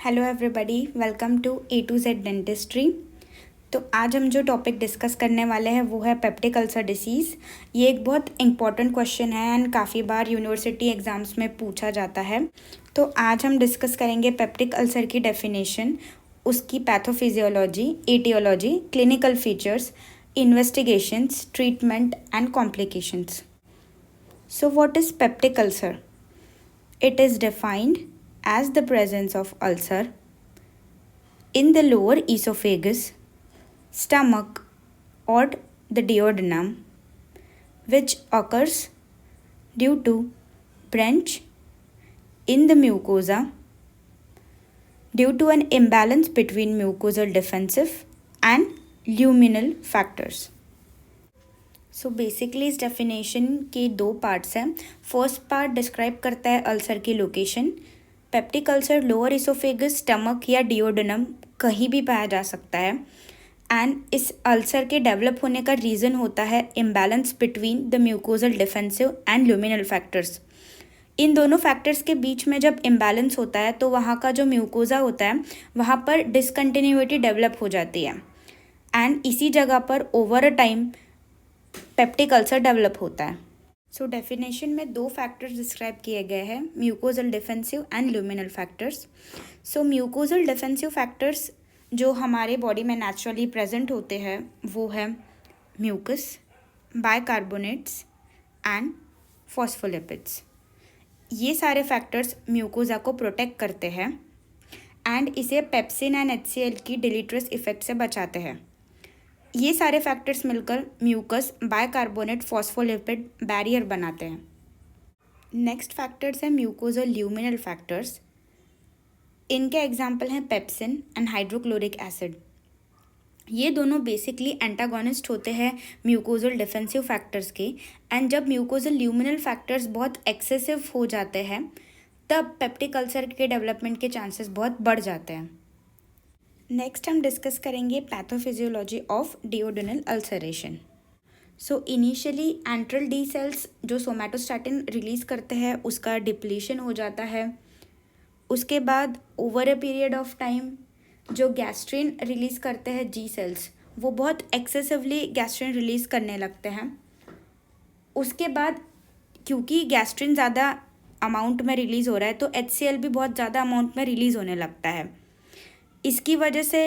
Hello everybody, welcome to A to Z dentistry. तो आज हम जो टॉपिक डिस्कस करने वाले हैं वो है पेप्टिक अल्सर डिसीज़। ये एक बहुत इंपॉर्टेंट क्वेश्चन है एंड काफ़ी बार यूनिवर्सिटी एग्ज़ाम्स में पूछा जाता है। तो आज हम डिस्कस करेंगे पेप्टिक अल्सर की डेफिनेशन, उसकी pathophysiology, etiology, clinical features, investigations, treatment and complications. So what is peptic ulcer? It is defined as the presence of ulcer in the lower esophagus, stomach, or the duodenum, which occurs due to breach in the mucosa due to an imbalance between mucosal defensive and luminal factors. So basically इस definition के दो parts हैं। First part describe करता है ulcer की location. Peptic ulcer lower oesophagus, stomach या duodenum कहीं भी पाया जा सकता है एंड इस अल्सर के डेवलप होने का रीज़न होता है imbalance between the mucosal defensive and luminal factors. इन दोनों फैक्टर्स के बीच में जब इम्बैलेंस होता है तो वहाँ का जो म्यूकोजा होता है वहाँ पर डिसकंटिन्यूटी डेवलप हो जाती है एंड इसी जगह पर over a time peptic ulcer develop होता है। सो डेफिनेशन में दो फैक्टर्स डिस्क्राइब किए गए हैं, mucosal defensive and luminal factors. So mucosal defensive factors जो हमारे बॉडी में नेचुरली प्रेजेंट होते हैं वो है म्यूकस, बाइकार्बोनेट्स एंड फॉस्फोलिपिड्स। ये सारे फैक्टर्स म्यूकोजा को प्रोटेक्ट करते हैं एंड इसे पेप्सिन एंड HCl की डिलीटरस इफेक्ट से बचाते हैं। ये सारे फैक्टर्स मिलकर म्यूकस, बाइकार्बोनेट, फॉस्फोलिपिड बैरियर बनाते हैं। नेक्स्ट फैक्टर्स हैं म्यूकोजल ल्यूमिनल फैक्टर्स। इनके एग्जाम्पल हैं पेप्सिन एंड हाइड्रोक्लोरिक एसिड। ये दोनों बेसिकली एंटागोनिस्ट होते हैं म्यूकोजल डिफेंसिव फैक्टर्स के एंड जब म्यूकोजल ल्यूमिनल फैक्टर्स बहुत एक्सेसिव हो जाते हैं तब पेप्टिक अल्सर के डेवलपमेंट के चांसेस बहुत बढ़ जाते हैं। नेक्स्ट हम डिस्कस करेंगे pathophysiology of duodenal ulceration. So initially antral D cells जो सोमैटोस्टैटिन रिलीज़ करते हैं उसका डिप्लीशन हो जाता है। उसके बाद over a period of time जो गैस्ट्रिन रिलीज़ करते हैं जी सेल्स वो बहुत एक्सेसिवली गैस्ट्रिन रिलीज़ करने लगते हैं। उसके बाद क्योंकि गैस्ट्रिन ज़्यादा अमाउंट में रिलीज़ हो रहा है तो HCl भी बहुत ज़्यादा अमाउंट में रिलीज़ होने लगता है। इसकी वजह से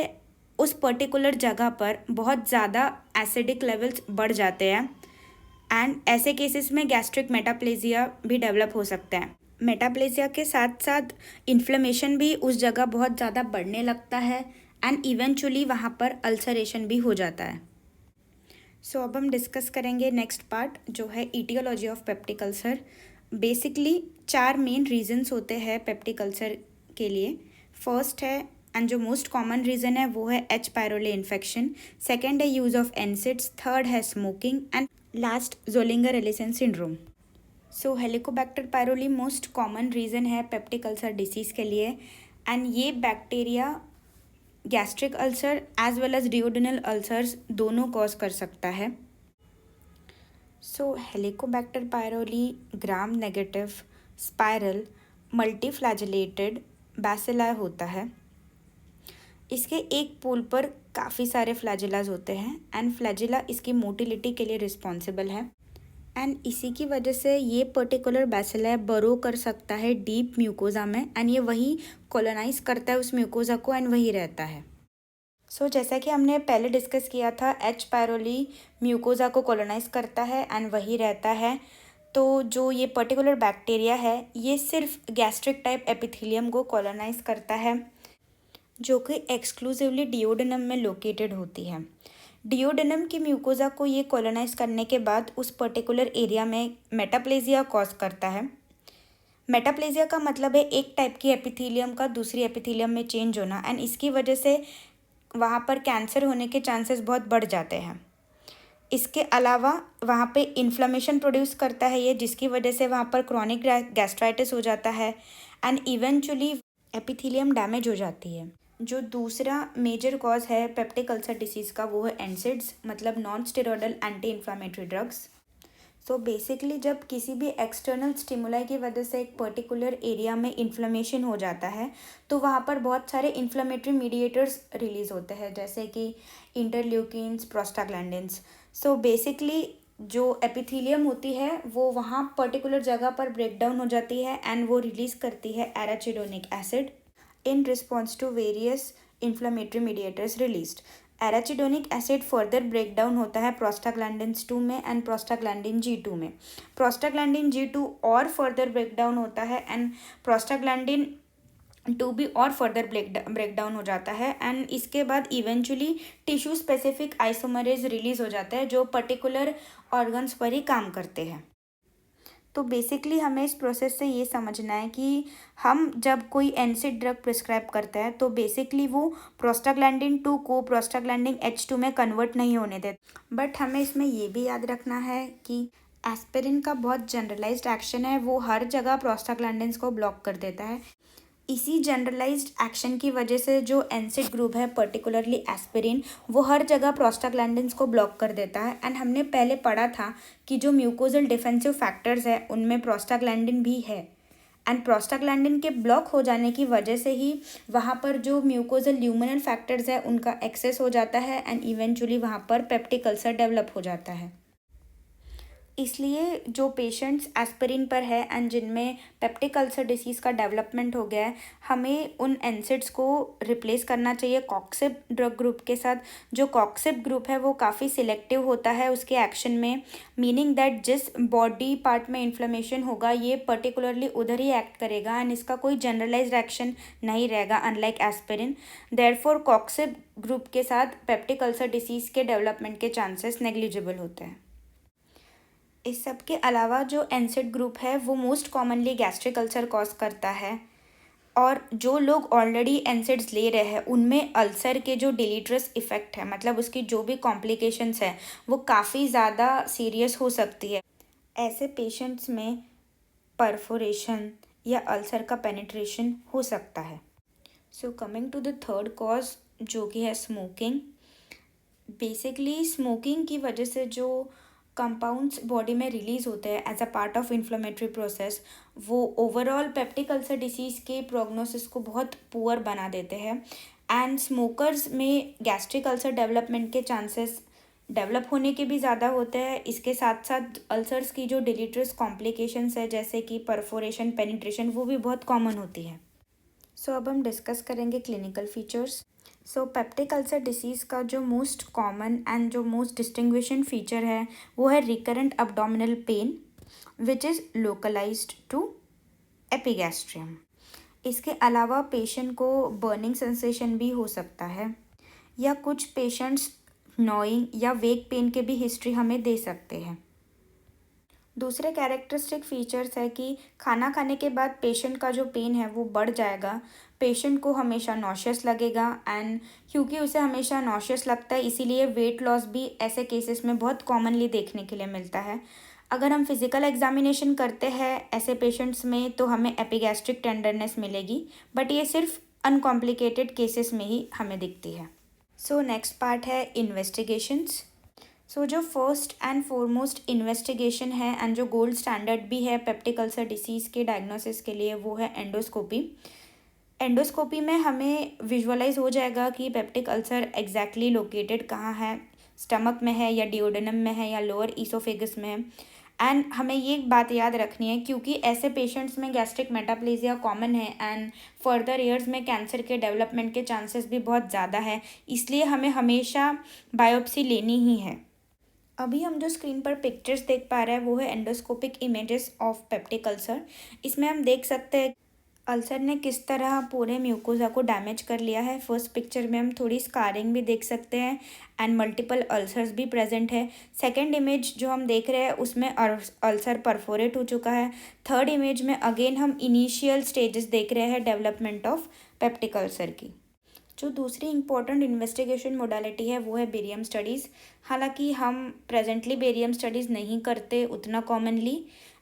उस पर्टिकुलर जगह पर बहुत ज़्यादा एसिडिक लेवल्स बढ़ जाते हैं एंड ऐसे केसेस में गैस्ट्रिक मेटाप्लेजिया भी डेवलप हो सकता है। मेटाप्लेजिया के साथ साथ इन्फ्लेमेशन भी उस जगह बहुत ज़्यादा बढ़ने लगता है एंड इवेंचुअली वहाँ पर अल्सरेशन भी हो जाता है। सो अब हम डिस्कस करेंगे नेक्स्ट पार्ट जो है etiology of peptic ulcer. Basically 4 main reasons होते हैं पेप्टिक अल्सर के लिए। फर्स्ट है एंड जो मोस्ट कॉमन रीज़न है वो है H. pylori infection. सेकेंड है यूज़ ऑफ एनसिड्स। थर्ड है smoking and last Zollinger Ellison syndrome. So Helicobacter pylori most common reason है पेप्टिक अल्सर डिसीज़ के लिए एंड ये bacteria gastric ulcer as well as duodenal ulcers दोनों cause कर सकता है। So Helicobacter pylori gram negative spiral multiflagellated bacilli होता है। इसके एक पोल पर काफ़ी सारे फ्लैजिलाज होते हैं एंड फ्लैजिला इसकी मोटिलिटी के लिए रिस्पॉन्सिबल है एंड इसी की वजह से ये पर्टिकुलर बैसिलाई बरो कर सकता है डीप म्यूकोजा में एंड ये वही कॉलोनाइज करता है उस म्यूकोजा को एंड वही रहता है। सो जैसा कि हमने पहले डिस्कस किया था H. pylori म्यूकोजा को कॉलोनाइज करता है एंड वही रहता है। तो जो ये पर्टिकुलर बैक्टीरिया है ये सिर्फ गैस्ट्रिक टाइप एपिथेलियम को कॉलोनाइज करता है जो कि एक्सक्लूसिवली डिओडेनम में लोकेटेड होती है। डिओडेनम की म्यूकोजा को ये कॉलोनाइज करने के बाद उस पर्टिकुलर एरिया में मेटाप्लेजिया कॉज करता है। मेटाप्लेजिया का मतलब है एक टाइप की एपिथेलियम का दूसरी एपिथेलियम में चेंज होना एंड इसकी वजह से वहाँ पर कैंसर होने के चांसेस बहुत बढ़ जाते हैं। इसके अलावा वहाँ पे इन्फ्लेमेशन प्रोड्यूस करता है ये जिसकी वजह से वहाँ पर क्रॉनिक गैस्ट्राइटिस हो जाता है एंड इवेंचुअली एपिथेलियम डैमेज हो जाती है। जो दूसरा मेजर कॉज है पेप्टिक अल्सर डिसीज़ का वो है एनसिड्स मतलब non steroidal anti inflammatory drugs. So basically जब किसी भी एक्सटर्नल स्टिमुलाई की वजह से एक पर्टिकुलर एरिया में इन्फ्लेमेशन हो जाता है तो वहाँ पर बहुत सारे इन्फ्लेमेटरी मीडिएटर्स रिलीज़ होते हैं, जैसे कि इंटरल्यूकिन्स, प्रोस्टाग्लैंडिन्स। सो बेसिकली जो एपिथेलियम होती है वो वहाँ पर्टिकुलर जगह पर ब्रेक डाउन हो जाती है एंड वो रिलीज़ करती है arachidonic acid in response to various inflammatory mediators released. Arachidonic acid further breakdown होता है प्रोस्टाग्लैंडिन्स 2 में एंड प्रोस्टाग्लैंडिन G2 में। प्रोस्टाग्लैंडिन G2 और फर्दर ब्रेकडाउन होता है एंड प्रोस्टाग्लैंडिन 2 भी और फर्दर ब्रेकडाउन हो जाता है एंड इसके बाद eventually tissue specific isomerase release हो जाता है जो पर्टिकुलर ऑर्गन्स पर ही काम करते हैं। तो बेसिकली हमें इस प्रोसेस से ये समझना है कि हम जब कोई एनसिड ड्रग प्रिस्क्राइब करते हैं तो बेसिकली वो प्रोस्टाग्लैंडिन 2 को प्रोस्टाग्लैंडिन H2 में कन्वर्ट नहीं होने देते। बट हमें इसमें ये भी याद रखना है कि एस्पिरिन का बहुत जनरलाइज्ड एक्शन है, वो हर जगह प्रोस्टाग्लैंडिन्स को ब्लॉक कर देता है। इसी जनरलाइज्ड एक्शन की वजह से जो एनसिड ग्रुप है पर्टिकुलरली एस्पिरिन, वो हर जगह प्रोस्टाग्लैंडिन्स को ब्लॉक कर देता है एंड हमने पहले पढ़ा था कि जो म्यूकोजल डिफेंसिव फैक्टर्स है उनमें प्रोस्टाग्लैंडिन भी है एंड प्रोस्टाग्लैंडिन के ब्लॉक हो जाने की वजह से ही वहाँ पर जो म्यूकोजल ल्यूमिनल फैक्टर्स है उनका एक्सेस हो जाता है एंड इवेंचुअली वहाँ पर पेप्टिक अल्सर डेवलप हो जाता है। इसलिए जो पेशेंट्स एस्पिरिन पर है एंड जिनमें पेप्टिक अल्सर डिसीज़ का डेवलपमेंट हो गया है, हमें उन एनसिड्स को रिप्लेस करना चाहिए कॉक्सिब ड्रग ग्रुप के साथ। जो कॉक्सिब ग्रुप है वो काफ़ी सिलेक्टिव होता है उसके एक्शन में, मीनिंग दैट जिस बॉडी पार्ट में इन्फ्लेमेशन होगा ये पर्टिकुलरली उधर ही एक्ट करेगा एंड इसका कोई जनरलाइज्ड एक्शन नहीं रहेगा unlike aspirin. Therefore coxib group के साथ पेप्टिक अल्सर डिसीज़ के डेवलपमेंट के चांसेस नेग्लिजिबल होते हैं। इस सब के अलावा जो एनसिड ग्रुप है वो most commonly gastric ulcer cause करता है और जो लोग ऑलरेडी एनसिड्स ले रहे हैं उनमें अल्सर के जो डिलीटरस इफ़ेक्ट है, मतलब उसकी जो भी कॉम्प्लिकेशंस है वो काफ़ी ज़्यादा सीरियस हो सकती है। ऐसे पेशेंट्स में परफोरेशन या अल्सर का पेनिट्रेशन हो सकता है। So coming to the third cause जो कि है स्मोकिंग। बेसिकली स्मोकिंग की वजह से जो कंपाउंड्स बॉडी में रिलीज़ होते हैं as a part of inflammatory process, वो ओवरऑल पेप्टिक अल्सर डिसीज़ के प्रोग्नोसिस को बहुत पुअर बना देते हैं एंड स्मोकर्स में गैस्ट्रिक अल्सर डेवलपमेंट के चांसेस डेवलप होने के भी ज़्यादा होते हैं। इसके साथ साथ अल्सर्स की जो डिलीटरस कॉम्प्लिकेशंस है जैसे कि परफोरेशन, पेनिट्रेशन, वो भी बहुत कॉमन होती है। सो अब हम डिस्कस करेंगे clinical features. So peptic ulcer disease का जो मोस्ट कॉमन एंड जो मोस्ट डिस्टिंग्विशिंग फीचर है वो है recurrent abdominal pain which is localized to epigastrium. इसके अलावा पेशेंट को बर्निंग सेंसेशन भी हो सकता है या कुछ पेशेंट्स नॉइंग या वेक पेन के भी हिस्ट्री हमें दे सकते हैं। दूसरे कैरेक्टरिस्टिक फीचर्स है कि खाना खाने के बाद पेशेंट का जो पेन है वो बढ़ जाएगा, पेशेंट को हमेशा नॉशियस लगेगा एंड क्योंकि उसे हमेशा नॉशियस लगता है इसीलिए वेट लॉस भी ऐसे केसेस में बहुत कॉमनली देखने के लिए मिलता है। अगर हम फिज़िकल एग्जामिनेशन करते हैं ऐसे पेशेंट्स में तो हमें एपिगैस्ट्रिक टेंडरनेस मिलेगी, बट ये सिर्फ अनकॉम्प्लिकेटेड केसेस में ही हमें दिखती है। सो नेक्स्ट पार्ट है इन्वेस्टिगेशंस। सो जो फर्स्ट एंड फॉरमोस्ट इन्वेस्टिगेशन है एंड जो गोल्ड स्टैंडर्ड भी है पेप्टिक अल्सर डिसीज़ के डायग्नोसिस के लिए वो है एंडोस्कोपी। एंडोस्कोपी में हमें विजुअलाइज हो जाएगा कि पेप्टिक अल्सर एग्जैक्टली लोकेटेड कहाँ है, स्टमक में है या डिओडेनम में है या लोअर ईसोफेगस में है। एंड हमें ये बात याद रखनी है क्योंकि ऐसे पेशेंट्स में गैस्ट्रिक मेटाप्लेजिया कॉमन है एंड फर्दर ईयर्स में कैंसर के डेवलपमेंट के चांसेस भी बहुत ज़्यादा है, इसलिए हमें हमेशा बायोप्सी लेनी ही है। अभी हम जो स्क्रीन पर पिक्चर्स देख पा रहे हैं वो है endoscopic images of peptic ulcer. इसमें हम देख सकते हैं अल्सर ने किस तरह पूरे म्यूकोजा को डैमेज कर लिया है। फर्स्ट पिक्चर में हम थोड़ी स्कारिंग भी देख सकते हैं एंड मल्टीपल अल्सर्स भी प्रेजेंट है। सेकंड इमेज जो हम देख रहे हैं उसमें अल्सर परफोरेट हो चुका है। थर्ड इमेज में अगेन हम इनिशियल स्टेजेस देख रहे हैं डेवलपमेंट ऑफ पेप्टिक अल्सर की। जो दूसरी इंपॉर्टेंट इन्वेस्टिगेशन मोडालिटी है वो है बेरियम स्टडीज़। हालांकि हम प्रेजेंटली बेरियम स्टडीज़ नहीं करते उतना commonly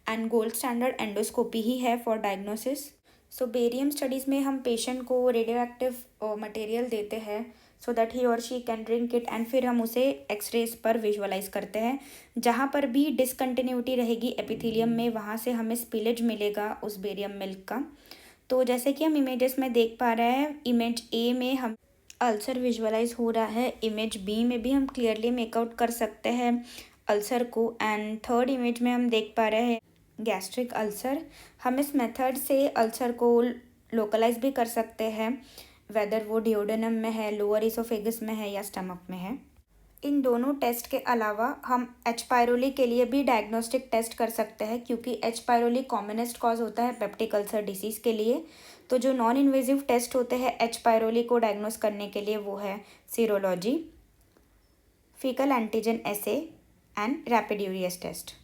and gold standard endoscopy ही है for diagnosis. So barium studies में हम पेशेंट को रेडियो एक्टिव मटेरियल देते हैं सो दैट ही और she can drink it, and फिर हम उसे एक्सरेज पर विजुअलाइज करते हैं। जहाँ पर भी डिसकंटिन्यूटी रहेगी एपिथेलियम में, वहाँ से हमें स्पिलेज मिलेगा उस बेरियम मिल्क का। तो जैसे कि हम इमेजेस में देख पा रहे हैं, इमेज ए में हम अल्सर विजुअलाइज हो रहा है, इमेज बी में भी हम क्लियरली मेकआउट कर सकते हैं अल्सर को, एंड थर्ड इमेज में हम देख पा रहे हैं गैस्ट्रिक अल्सर। हम इस मेथड से अल्सर को लोकलाइज भी कर सकते हैं, वेदर वो डिओडेनम में है, लोअर इसोफेगस में है या स्टमक में है। इन दोनों टेस्ट के अलावा हम एच पायरोली के लिए भी डायग्नोस्टिक टेस्ट कर सकते हैं, क्योंकि एच पायरोली कॉमनेस्ट कॉज होता है पेप्टिक अल्सर डिसीज़ के लिए। तो जो नॉन इन्वेजिव टेस्ट होते हैं एच पायरोली को डायग्नोस करने के लिए, वो है serology, fecal antigen assay and rapid urease test.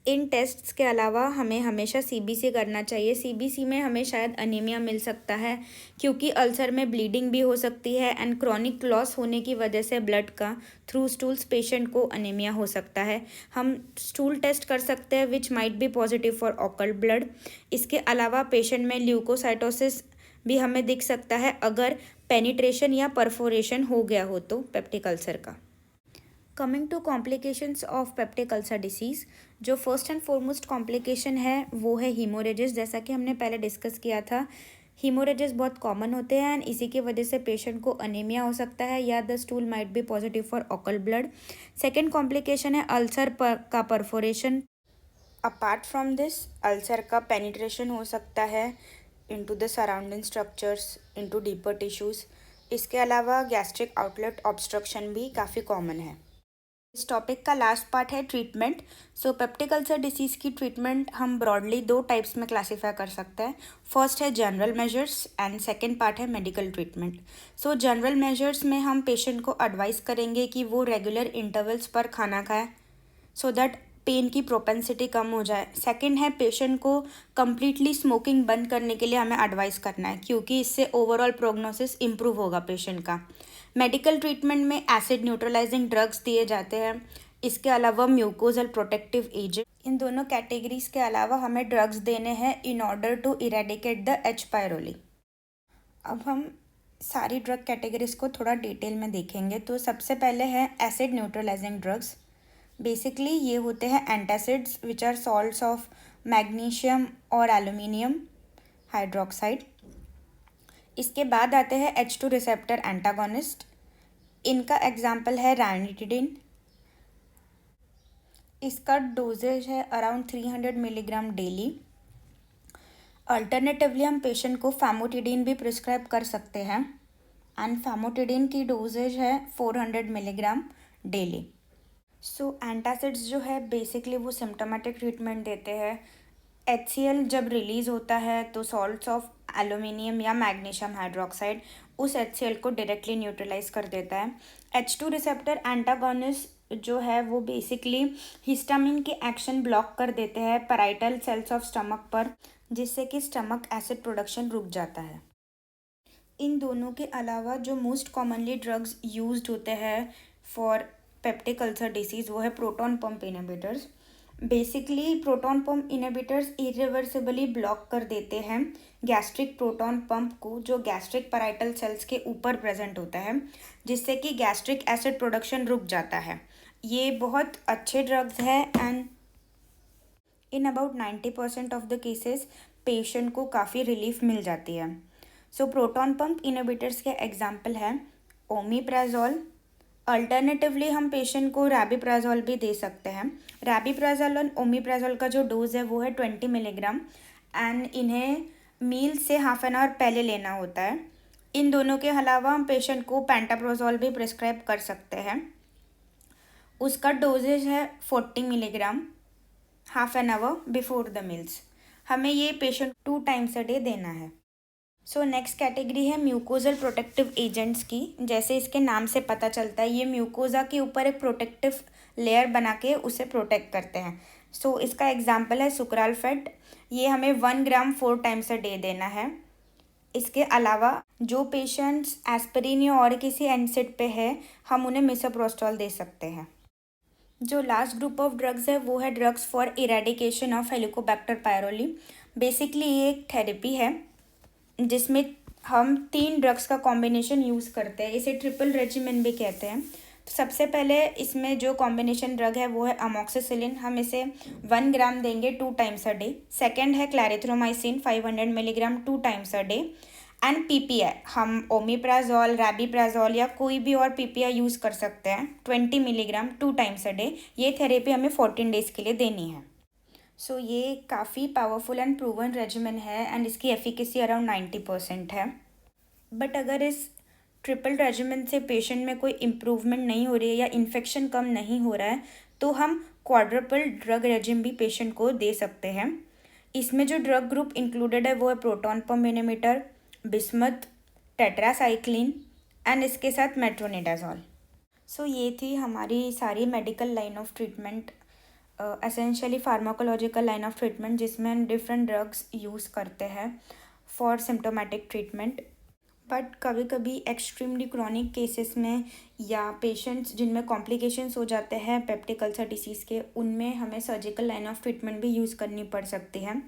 इन टेस्ट्स के अलावा हमें हमेशा सीबीसी करना चाहिए। सीबीसी में हमें शायद अनीमिया मिल सकता है, क्योंकि अल्सर में ब्लीडिंग भी हो सकती है, एंड क्रॉनिक लॉस होने की वजह से ब्लड का थ्रू स्टूल्स पेशेंट को अनीमिया हो सकता है। हम स्टूल टेस्ट कर सकते हैं which might be positive for occult blood. इसके अलावा पेशेंट में ल्यूकोसाइटोसिस भी हमें दिख सकता है अगर पेनिट्रेशन या परफोरेशन हो गया हो तो पेप्टिक अल्सर का। Coming to complications of peptic ulcer disease, जो फर्स्ट एंड फॉरमोस्ट कॉम्प्लिकेशन है वो है हीमोरेजिस। जैसा कि हमने पहले डिस्कस किया था, हीमोरेजिस बहुत कॉमन होते हैं, एंड इसी की वजह से पेशेंट को अनीमिया हो सकता है या the stool might be positive for occult blood. Second complication है अल्सर का perforation. Apart from this, ulcer का पेनिट्रेशन हो सकता है into the surrounding structures, into deeper tissues. इसके अलावा गैस्ट्रिक आउटलेट ऑब्स्ट्रक्शन भी काफ़ी कॉमन है। इस टॉपिक का लास्ट पार्ट है treatment. So peptic ulcer disease की ट्रीटमेंट हम ब्रॉडली दो टाइप्स में क्लासीफाई कर सकते हैं। फर्स्ट है general measures and second part है medical treatment. So general measures में हम पेशेंट को एडवाइस करेंगे कि वो रेगुलर इंटरवल्स पर खाना खाए, सो दैट पेन की प्रोपेंसिटी कम हो जाए। सेकंड है पेशेंट को कम्प्लीटली स्मोकिंग बंद करने के लिए हमें एडवाइस करना है, क्योंकि इससे ओवरऑल प्रोग्नोसिस इम्प्रूव होगा पेशेंट का। मेडिकल ट्रीटमेंट में एसिड न्यूट्रलाइजिंग ड्रग्स दिए जाते हैं, इसके अलावा म्यूकोजल प्रोटेक्टिव एजेंट। इन दोनों कैटेगरीज के अलावा हमें ड्रग्स देने हैं in order to eradicate the H pylori. अब हम सारी ड्रग कैटेगरीज को थोड़ा डिटेल में देखेंगे। तो सबसे पहले है एसिड न्यूट्रलाइजिंग ड्रग्स। बेसिकली ये होते हैं antacids which are salts of magnesium और एल्यूमिनियम हाइड्रोक्साइड। इसके बाद आते हैं H2 रिसेप्टर एंटागोनिस्ट। इनका एग्जाम्पल है रानिटिडिन। इसका डोजेज है अराउंड 300 मिलीग्राम डेली। अल्टरनेटिवली हम पेशेंट को फैमोटिडिन भी प्रिस्क्राइब कर सकते हैं, एंड फैमोटिडिन की डोजेज है 400 मिलीग्राम डेली। सो एंटासिड्स जो है बेसिकली वो सिम्टोमेटिक ट्रीटमेंट देते हैं। HCl जब रिलीज़ होता है तो सॉल्ट्स ऑफ एल्यूमिनियम या मैग्नीशियम हाइड्रोक्साइड उस HCl को डायरेक्टली न्यूट्रलाइज कर देता है। H2 रिसेप्टर एंटागोनिस्ट जो है वो बेसिकली हिस्टामिन के एक्शन ब्लॉक कर देते हैं पैराइटल सेल्स ऑफ स्टमक पर, जिससे कि स्टमक एसिड प्रोडक्शन रुक जाता है। इन दोनों के अलावा जो मोस्ट कॉमनली ड्रग्स यूज्ड होते हैं फॉर पेप्टिक अल्सर डिसीज़ वो है proton pump inhibitors. Basically proton pump inhibitors irreversibly block कर देते हैं गैस्ट्रिक प्रोटॉन पंप को, जो गैस्ट्रिक पैराइटल सेल्स के ऊपर प्रेजेंट होता है, जिससे कि गैस्ट्रिक एसिड प्रोडक्शन रुक जाता है। ये बहुत अच्छे ड्रग्स हैं, and in about 90% of the cases patient को काफ़ी रिलीफ मिल जाती है। सो प्रोटॉन पंप इनहिबिटर्स के एग्जाम्पल हैं ओमीप्राजोल। अल्टरनेटिवली हम पेशेंट को रैबिप्राजोल भी दे सकते हैं। रैबिप्राजोल और ओमीप्राजोल का जो डोज है वो है 20 मिलीग्राम, एंड इन्हें मील से हाफ एन आवर पहले लेना होता है। इन दोनों के अलावा हम पेशेंट को पेंटाप्रोजोल भी प्रिस्क्राइब कर सकते हैं। उसका डोजेज है 40 milligram half an hour before the meals. हमें ये पेशेंट 2 टाइम्स अ डे देना है। सो नेक्स्ट कैटेगरी है म्यूकोजल प्रोटेक्टिव एजेंट्स की। जैसे इसके नाम से पता चलता है, ये म्यूकोजा के ऊपर एक प्रोटेक्टिव लेयर बना के उसे प्रोटेक्ट करते हैं। सो इसका एग्जांपल है सुक्रालफेट। ये हमें 1 ग्राम 4 टाइम्स अ डे देना है। इसके अलावा जो पेशेंट्स एस्पिरिन या और किसी एनसेड पे है, हम उन्हें मिसोप्रोस्टॉल दे सकते हैं। जो लास्ट ग्रुप ऑफ ड्रग्स है वो है drugs for eradication of Helicobacter pylori. Basically ये एक थेरेपी है जिसमें हम 3 ड्रग्स का कॉम्बिनेशन यूज़ करते हैं, इसे ट्रिपल रेजिमेन भी कहते हैं। तो सबसे पहले इसमें जो कॉम्बिनेशन ड्रग है वो है अमोक्सिसिलिन, हम इसे 1 ग्राम देंगे 2 टाइम्स अ डे। सेकेंड है clarithromycin 500 milligram 2 times a day. And PPI, हम ओमिप्राजोल, रैबिप्राजोल या कोई भी और पीपीआई यूज़ कर सकते हैं 20 मिलीग्राम 2 टाइम्स अ डे। ये थेरेपी हमें 14 डेज़ के लिए देनी है। सो ये काफ़ी पावरफुल एंड प्रूवन रेजिमेन है एंड इसकी एफिकेसी अराउंड 90% है। बट अगर इस ट्रिपल रेजिमेन से पेशेंट में कोई इम्प्रूवमेंट नहीं हो रही है या इन्फेक्शन कम नहीं हो रहा है तो हम क्वाड्रपल ड्रग रेजिम भी पेशेंट को दे सकते हैं। इसमें जो ड्रग ग्रुप इंक्लूडेड है वो है proton pump inhibitor, bismuth, tetracycline and इसके साथ मेट्रोनिडाजोल। सो ये थी हमारी सारी medical line of treatment, essentially pharmacological line of treatment, जिसमें हम डिफरेंट ड्रग्स यूज़ करते हैं फॉर सिम्टोमेटिक ट्रीटमेंट। बट कभी कभी एक्सट्रीमली क्रॉनिक केसेस में या पेशेंट्स जिनमें कॉम्प्लिकेशंस हो जाते हैं पेप्टिक अल्सर डिसीज़ के, उनमें हमें सर्जिकल लाइन ऑफ ट्रीटमेंट भी यूज़ करनी पड़ सकती है।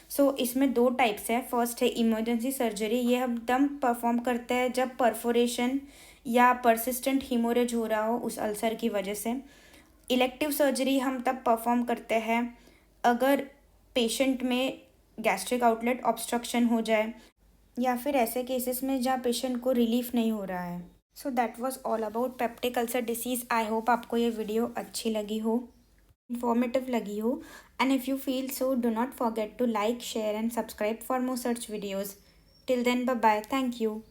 सो इसमें 2 टाइप्स है। फर्स्ट है इमरजेंसी सर्जरी, ये हम तब परफॉर्म करते हैं जब परफोरेशन या परसिस्टेंट हीमोरेज हो रहा हो उस अल्सर की वजह से। इलेक्टिव सर्जरी हम तब परफॉर्म करते हैं अगर पेशेंट में गैस्ट्रिक आउटलेट ऑब्स्ट्रक्शन हो जाए या फिर ऐसे केसेस में जहाँ पेशेंट को रिलीफ नहीं हो रहा है। So that was all about peptic ulcer disease. I hope आपको ये वीडियो अच्छी लगी हो, इन्फॉर्मेटिव लगी हो। And if you feel so, do not forget to like, share and subscribe for more such videos. Till then, bye bye. Thank you.